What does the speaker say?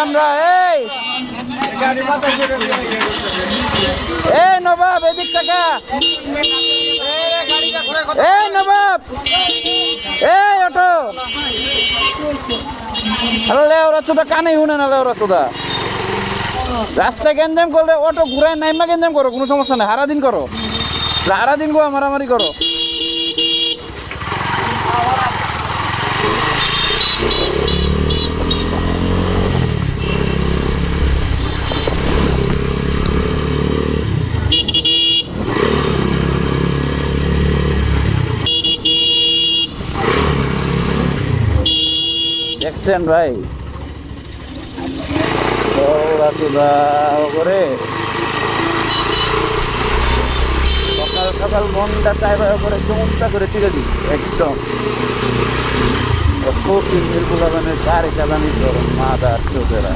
আমরা এই এই নবাব এদিক টাকা এই নবাব এই অটো আরে ওরা তো কানে শুনে না ওরা তো রাস্তায় গেঞ্জাম করলে অটো ঘুরায় নাইমা গেঞ্জাম করো কোনো সমস্যা নেই সারাদিন করো সারাদিন গো মারামারি করো দেখছেন ভাই করে সকাল সকাল মনটা চাই করে চমকটা করে টিকে দিই একদম খুব নির্গুলা মানে গাড়ি চালানি ধরো মাদার চোখেরা